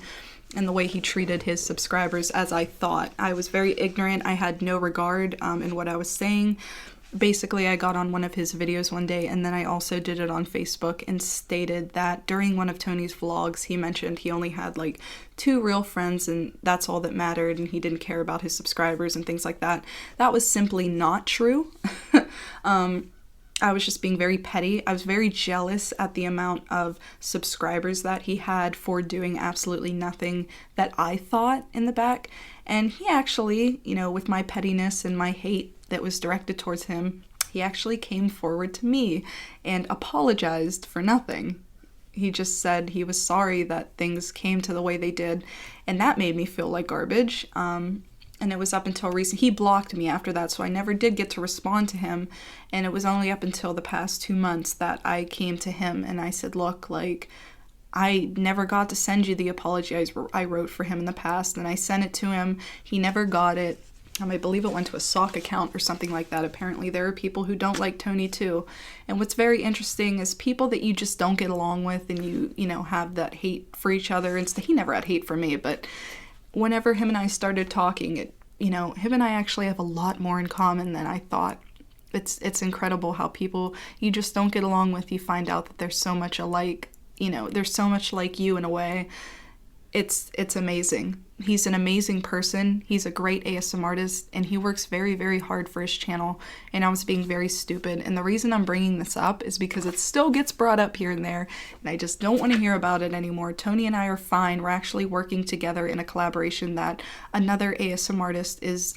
and the way he treated his subscribers, as I thought. I was very ignorant. I had no regard in what I was saying. Basically, I got on one of his videos one day, and then I also did it on Facebook and stated that during one of Tony's vlogs, he mentioned he only had like 2 real friends, and that's all that mattered, and he didn't care about his subscribers and things like that. That was simply not true. I was just being very petty. I was very jealous at the amount of subscribers that he had for doing absolutely nothing that I thought in the back. And he actually, you know, with my pettiness and my hate that was directed towards him, he actually came forward to me and apologized for nothing. He just said he was sorry that things came to the way they did, and that made me feel like garbage. And it was up until recent. He blocked me after that, so I never did get to respond to him. And it was only up until the past 2 months that I came to him and I said, look, like, I never got to send you the apology I wrote for him in the past, and I sent it to him. He never got it. I believe it went to a sock account or something like that. Apparently there are people who don't like Tony too. And what's very interesting is people that you just don't get along with, and you know, have that hate for each other. And he never had hate for me, but whenever him and I started talking, you know, him and I actually have a lot more in common than I thought. It's incredible how people you just don't get along with, you find out that there's so much alike, you know, there's so much like you in a way. It's amazing. He's an amazing person. He's a great ASM artist, and he works very, very hard for his channel, and I was being very stupid. And the reason I'm bringing this up is because it still gets brought up here and there, and I just don't want to hear about it anymore. Tony and I are fine. We're actually working together in a collaboration that another ASM artist is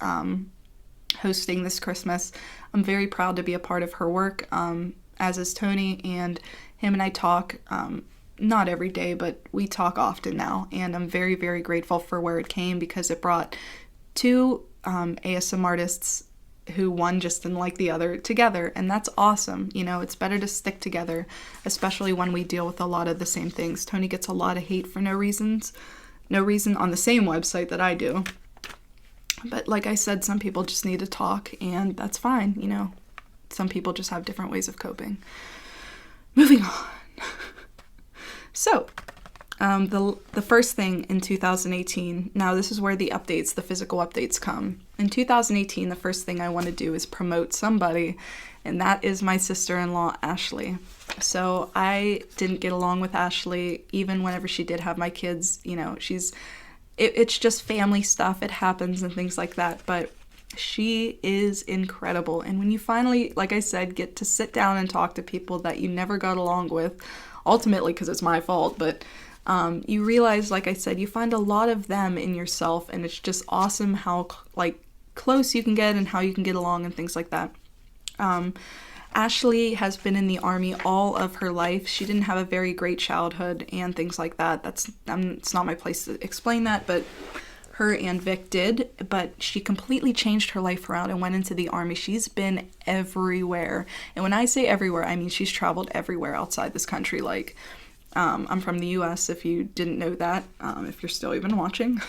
hosting this Christmas. I'm very proud to be a part of her work, as is Tony, and him and I talk not every day, but we talk often now, and I'm very, very grateful for where it came, because it brought 2 ASM artists who one just didn't like the other together, and that's awesome. You know, it's better to stick together, especially when we deal with a lot of the same things. Tony gets a lot of hate for no reason on the same website that I do, but like I said, some people just need to talk, and that's fine. You know, some people just have different ways of coping. Moving on. So, the first thing in 2018, now this is where the physical updates come. In 2018, the first thing I want to do is promote somebody, and that is my sister-in-law, Ashley. So I didn't get along with Ashley, even whenever she did have my kids. You know, it's just family stuff, it happens and things like that, but she is incredible. And when you finally, like I said, get to sit down and talk to people that you never got along with, ultimately because it's my fault, but you realize, like I said, you find a lot of them in yourself, and it's just awesome how like close you can get and how you can get along and things like that. Ashley has been in the Army all of her life. She didn't have a very great childhood and things like that. It's not my place to explain that, but her and Vic did. But she completely changed her life around and went into the Army. She's been everywhere. And when I say everywhere, I mean she's traveled everywhere outside this country. Like, I'm from the US, if you didn't know that, if you're still even watching.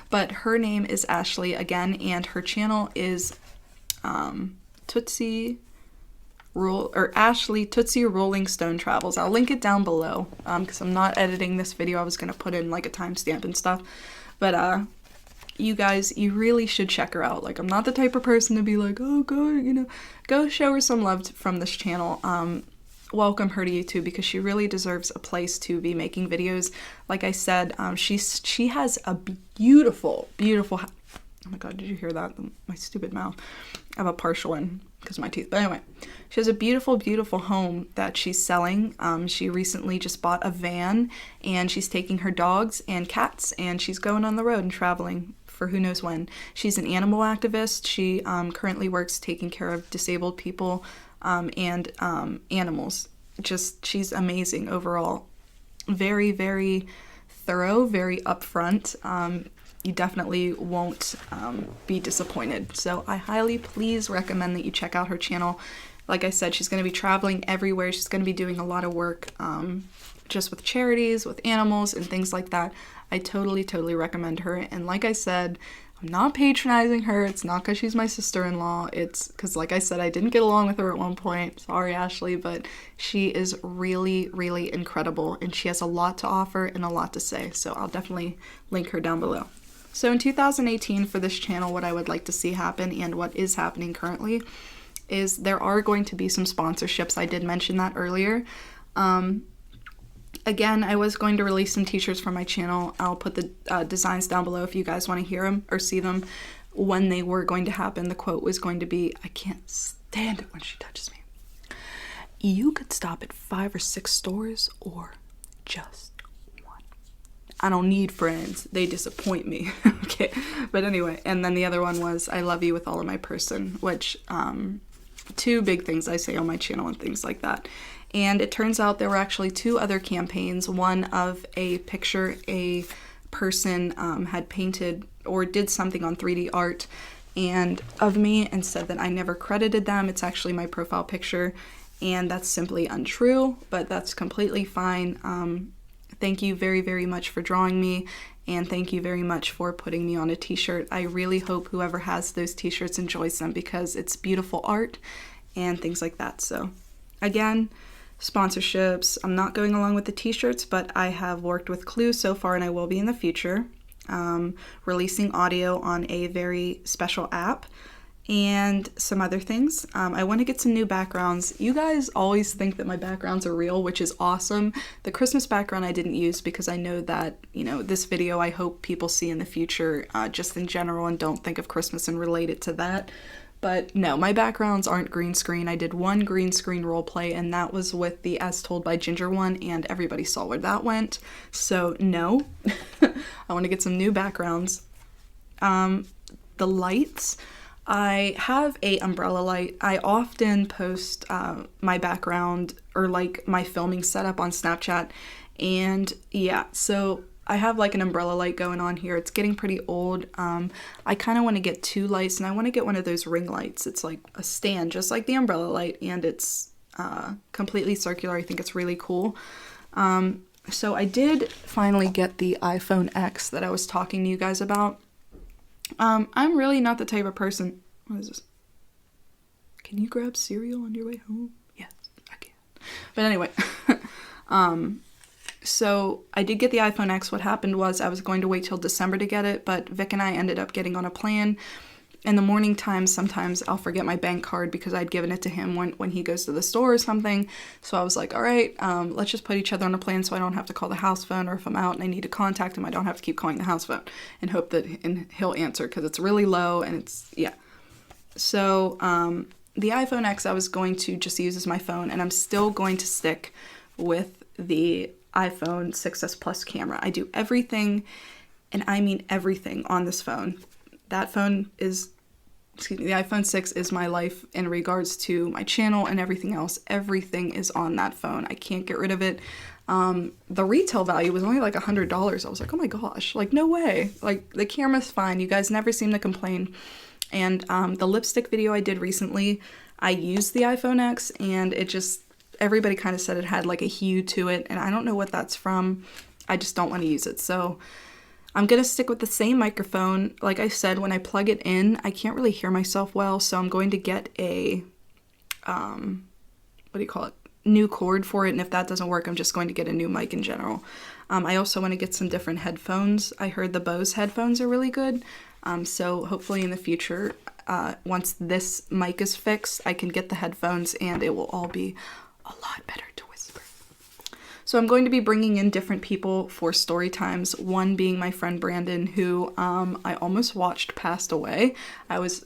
But her name is Ashley again, and her channel is Ashley Tootsie Rolling Stone Travels. I'll link it down below because I'm not editing this video. I was going to put in like a timestamp and stuff. But you guys, you really should check her out. Like, I'm not the type of person to be like, oh, go show her some love from this channel. Welcome her to YouTube because she really deserves a place to be making videos. Like I said, she has a beautiful, beautiful, oh my god, did you hear that? My stupid mouth. I have a partial one because of my teeth. But anyway, she has a beautiful, beautiful home that she's selling. She recently just bought a van, and she's taking her dogs and cats, and she's going on the road and traveling for who knows when. She's an animal activist. She currently works taking care of disabled people and animals. She's amazing overall. Very, very thorough, very upfront. You definitely won't be disappointed. So I highly please recommend that you check out her channel. Like I said, she's going to be traveling everywhere. She's going to be doing a lot of work just with charities, with animals, and things like that. I totally, totally recommend her. And like I said, I'm not patronizing her. It's not because she's my sister-in-law. It's because, like I said, I didn't get along with her at one point. Sorry, Ashley, but she is really, really incredible, and she has a lot to offer and a lot to say. So I'll definitely link her down below. So in 2018 for this channel, what I would like to see happen and what is happening currently is there are going to be some sponsorships. I did mention that earlier. Again, I was going to release some t-shirts from my channel. I'll put the designs down below if you guys want to hear them or see them. When they were going to happen, the quote was going to be, I can't stand it when she touches me. You could stop at 5 or 6 stores or just one. I don't need friends. They disappoint me. Okay. But anyway, and then the other one was, I love you with all of my person, which, 2 big things I say on my channel and things like that. And it turns out there were actually 2 other campaigns. One of a picture a person had painted or did something on 3D art and of me and said that I never credited them. It's actually my profile picture, and that's simply untrue, but that's completely fine. Thank you very, very much for drawing me, and thank you very much for putting me on a t-shirt. I really hope whoever has those t-shirts enjoys them because it's beautiful art and things like that. So again, sponsorships. I'm not going along with the t-shirts, but I have worked with Clue so far, and I will be in the future, releasing audio on a very special app and some other things. I want to get some new backgrounds. You guys always think that my backgrounds are real, which is awesome. The Christmas background I didn't use because I know that, this video I hope people see in the future just in general and don't think of Christmas and relate it to that. But no, my backgrounds aren't green screen. I did one green screen role play, and that was with the As Told by Ginger one, and everybody saw where that went. So no, I want to get some new backgrounds. The lights, I have a umbrella light. I often post my background or like my filming setup on Snapchat, and yeah, so I have like an umbrella light going on here. It's getting pretty old. I kind of want to get 2 lights, and I want to get one of those ring lights. It's like a stand, just like the umbrella light, and it's completely circular. I think it's really cool. So I did finally get the iPhone X that I was talking to you guys about. I'm really not the type of person. What is this? Can you grab cereal on your way home? Yes, I can. But anyway, so I did get the iPhone X. What happened was I was going to wait till December to get it, but Vic and I ended up getting on a plan. In the morning time, sometimes I'll forget my bank card because I'd given it to him when he goes to the store or something. So I was like, all right, let's just put each other on a plan so I don't have to call the house phone, or if I'm out and I need to contact him, I don't have to keep calling the house phone and hope that he'll answer because it's really low and it's, yeah. So the iPhone X I was going to just use as my phone, and I'm still going to stick with the iPhone 6s Plus camera. I do everything, and I mean everything on this phone that phone is, the iPhone 6 is my life in regards to my channel and everything else. Everything is on that phone. I can't get rid of it. The retail value was only like $100. I was like, oh my gosh, like no way. Like the camera's fine. You guys never seem to complain. And the lipstick video I did recently, I used the iPhone X, and it just, everybody kind of said it had like a hue to it, and I don't know what that's from. I just don't want to use it. So I'm going to stick with the same microphone. Like I said, when I plug it in, I can't really hear myself well, so I'm going to get a, new cord for it, and if that doesn't work, I'm just going to get a new mic in general. I also want to get some different headphones. I heard the Bose headphones are really good, so hopefully in the future, once this mic is fixed, I can get the headphones and it will all be a lot better to whisper. So I'm going to be bringing in different people for story times, one being my friend Brandon, who I almost watched passed away. I was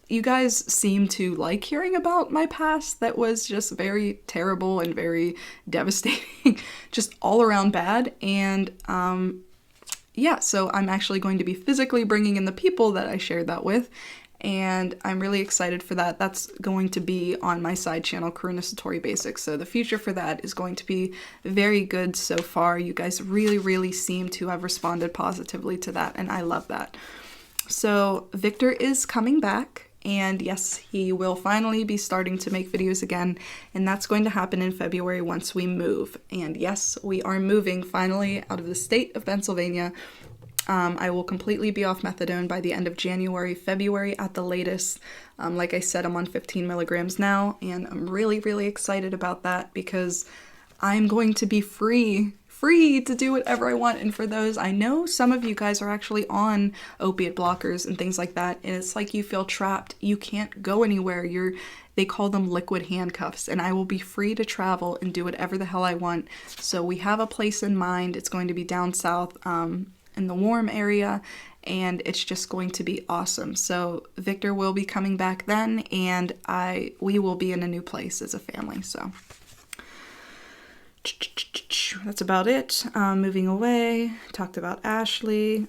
you guys seem to like hearing about my past that was just very terrible and very devastating, just all around bad. And yeah, so I'm actually going to be physically bringing in the people that I shared that with, and I'm really excited for that. That's going to be on my side channel, Karuna Satori Basics, so the future for that is going to be very good so far. You guys really, really seem to have responded positively to that, and I love that. So Victor is coming back, and yes, he will finally be starting to make videos again, and that's going to happen in February once we move. And yes, we are moving finally out of the state of Pennsylvania. I will completely be off methadone by the end of January, February at the latest. Like I said, I'm on 15 milligrams now, and I'm really, really excited about that because I'm going to be free to do whatever I want. And for those, I know some of you guys are actually on opiate blockers and things like that, and it's like you feel trapped. You can't go anywhere. They call them liquid handcuffs, and I will be free to travel and do whatever the hell I want. So we have a place in mind. It's going to be down south, in the warm area, and it's just going to be awesome. So Victor will be coming back then, and we will be in a new place as a family. So that's about it. Moving away, talked about Ashley.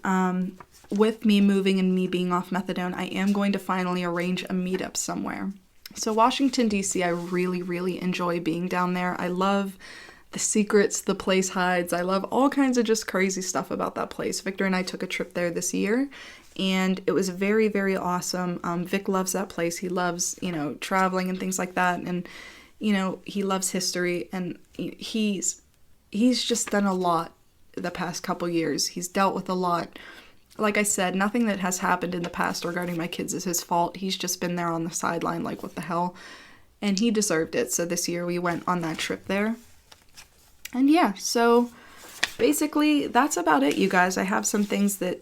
With me moving and me being off methadone, I am going to finally arrange a meetup somewhere. So Washington, D.C., I really, really enjoy being down there. I love the secrets the place hides. I love all kinds of just crazy stuff about that place. Victor and I took a trip there this year, and it was very, very awesome. Vic loves that place. He loves, traveling and things like that, and he loves history, and he's just done a lot the past couple years. He's dealt with a lot. Like I said, nothing that has happened in the past regarding my kids is his fault. He's just been there on the sideline like, what the hell? And he deserved it. So this year we went on that trip there. And yeah, so basically that's about it, you guys. I have some things that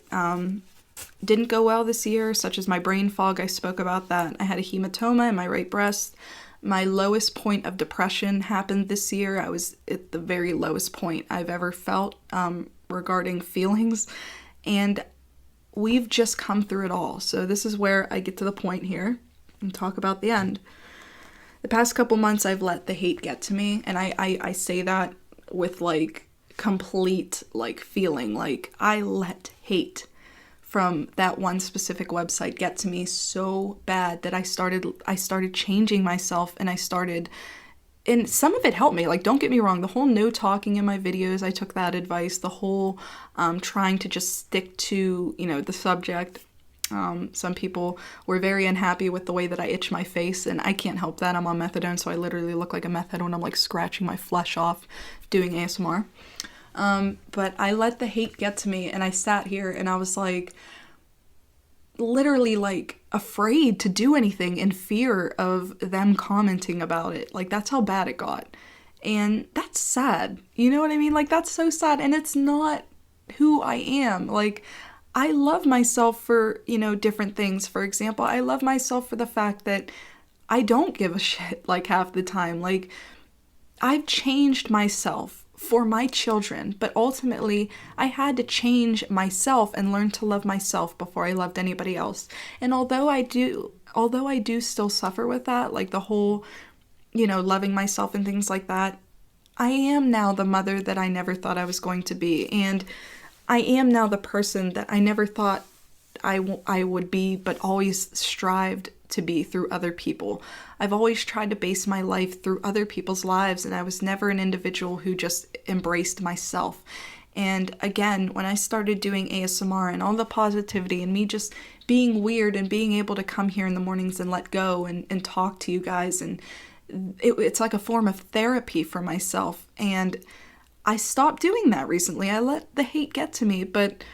didn't go well this year, such as my brain fog. I spoke about that. I had a hematoma in my right breast. My lowest point of depression happened this year. I was at the very lowest point I've ever felt regarding feelings, and we've just come through it all. So this is where I get to the point here and talk about the end. The past couple months I've let the hate get to me, and I say that with complete feeling. I let hate from that one specific website get to me so bad that I started changing myself, and and some of it helped me. Don't get me wrong, the whole no talking in my videos, I took that advice. The whole trying to just stick to, the subject. Some people were very unhappy with the way that I itch my face, and I can't help that. I'm on methadone, so I literally look like a meth head when I'm scratching my flesh off doing ASMR. But I let the hate get to me, and I sat here and I was literally afraid to do anything in fear of them commenting about it. That's how bad it got. And that's sad. You know what I mean? That's so sad. And it's not who I am. I love myself for, different things. For example, I love myself for the fact that I don't give a shit half the time. I've changed myself for my children, but ultimately I had to change myself and learn to love myself before I loved anybody else. And although I do still suffer with that, the whole, loving myself and things like that, I am now the mother that I never thought I was going to be. And I am now the person that I never thought I would be, but always strived to be through other people. I've always tried to base my life through other people's lives, and I was never an individual who just embraced myself. And again, when I started doing ASMR and all the positivity and me just being weird and being able to come here in the mornings and let go and talk to you guys, and it's like a form of therapy for myself. And I stopped doing that recently. I let the hate get to me, but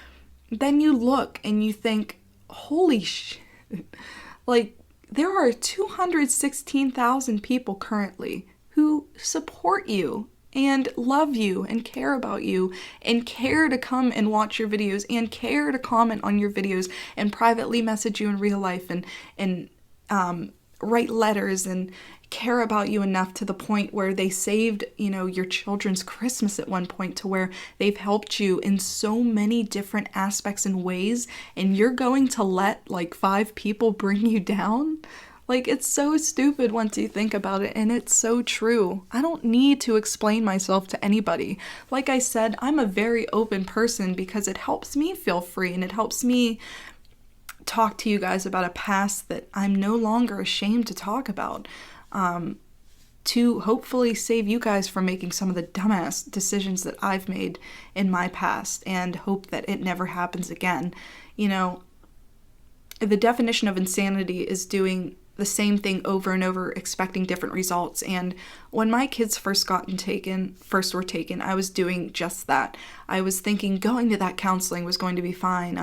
then you look and you think, holy shit, like there are 216,000 people currently who support you and love you and care about you and care to come and watch your videos and care to comment on your videos and privately message you in real life and write letters and care about you enough to the point where they saved, your children's Christmas at one point, to where they've helped you in so many different aspects and ways, and you're going to let like 5 people bring you down? Like, it's so stupid once you think about it, and it's so true. I don't need to explain myself to anybody. Like I said, I'm a very open person because it helps me feel free, and it helps me talk to you guys about a past that I'm no longer ashamed to talk about, to hopefully save you guys from making some of the dumbass decisions that I've made in my past, and hope that it never happens again. The definition of insanity is doing the same thing over and over, expecting different results. And when my kids first were taken, I was doing just that. I was thinking going to that counseling was going to be fine.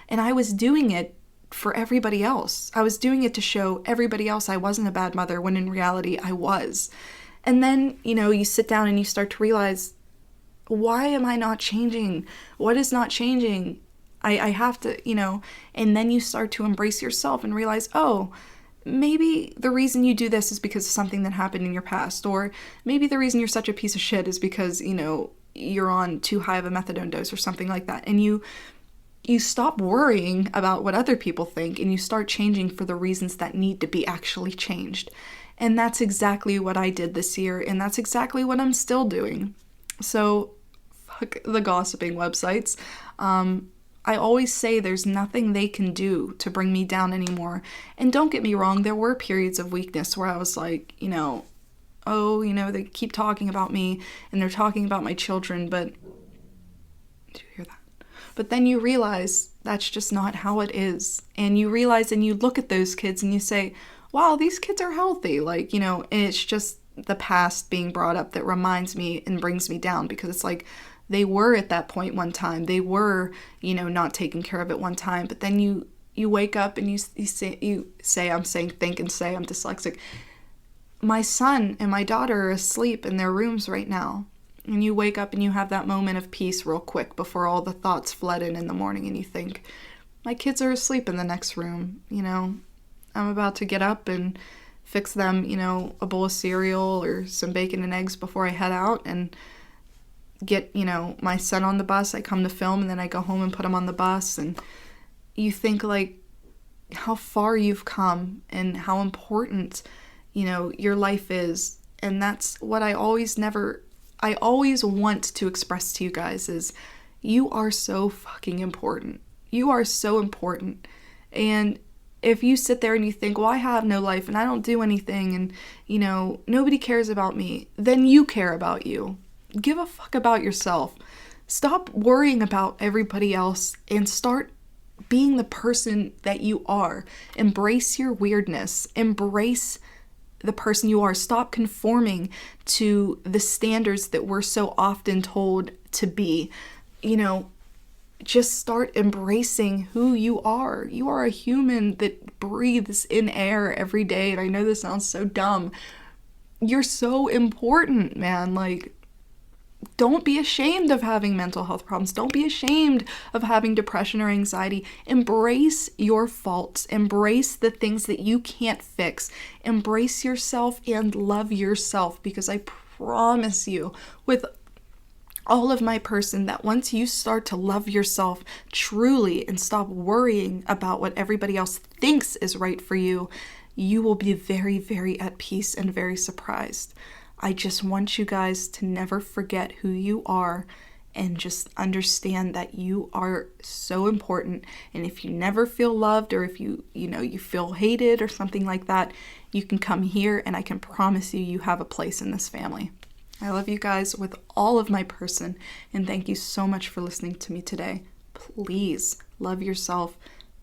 And I was doing it for everybody else. I was doing it to show everybody else I wasn't a bad mother, when in reality I was. And then, you sit down and you start to realize, why am I not changing? What is not changing? I have to, and then you start to embrace yourself and realize, oh, maybe the reason you do this is because of something that happened in your past, or maybe the reason you're such a piece of shit is because, you're on too high of a methadone dose or something like that. And you stop worrying about what other people think, and you start changing for the reasons that need to be actually changed. And that's exactly what I did this year, and that's exactly what I'm still doing. So, fuck the gossiping websites. I always say there's nothing they can do to bring me down anymore. And don't get me wrong, there were periods of weakness where I was like, they keep talking about me and they're talking about my children, but did you hear that? But then you realize that's just not how it is. And you realize and you look at those kids and you say, wow, these kids are healthy. And it's just the past being brought up that reminds me and brings me down, because it's like, they were at that point one time. They were, not taking care of it one time. But then you wake up and you say, I'm saying think and say, I'm dyslexic. My son and my daughter are asleep in their rooms right now. And you wake up and you have that moment of peace real quick before all the thoughts flood in the morning, and you think, my kids are asleep in the next room. I'm about to get up and fix them, a bowl of cereal or some bacon and eggs before I head out, and get, my son on the bus. I come to film, and then I go home and put him on the bus. And you think, like, how far you've come and how important, your life is. And that's what I always want to express to you guys is, you are so fucking important. You are so important. And if you sit there and you think, well, I have no life and I don't do anything and, nobody cares about me, then you care about you. Give a fuck about yourself. Stop worrying about everybody else and start being the person that you are. Embrace your weirdness. Embrace the person you are. Stop conforming to the standards that we're so often told to be. Just start embracing who you are. You are a human that breathes in air every day. And I know this sounds so dumb. You're so important, man. Don't be ashamed of having mental health problems. Don't be ashamed of having depression or anxiety. Embrace your faults. Embrace the things that you can't fix. Embrace yourself and love yourself, because I promise you, with all of my person, that once you start to love yourself truly and stop worrying about what everybody else thinks is right for you, you will be very, very at peace and very surprised. I just want you guys to never forget who you are and just understand that you are so important. And if you never feel loved, or if you feel hated or something like that, you can come here and I can promise you, you have a place in this family. I love you guys with all of my person, and thank you so much for listening to me today. Please love yourself.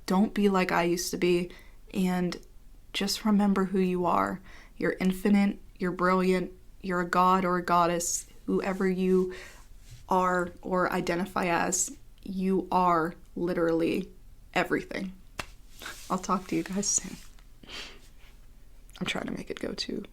Don't be like I used to be, and just remember who you are. You're infinite, you're brilliant, you're a god or a goddess, whoever you are or identify as, you are literally everything. I'll talk to you guys soon. I'm trying to make it go to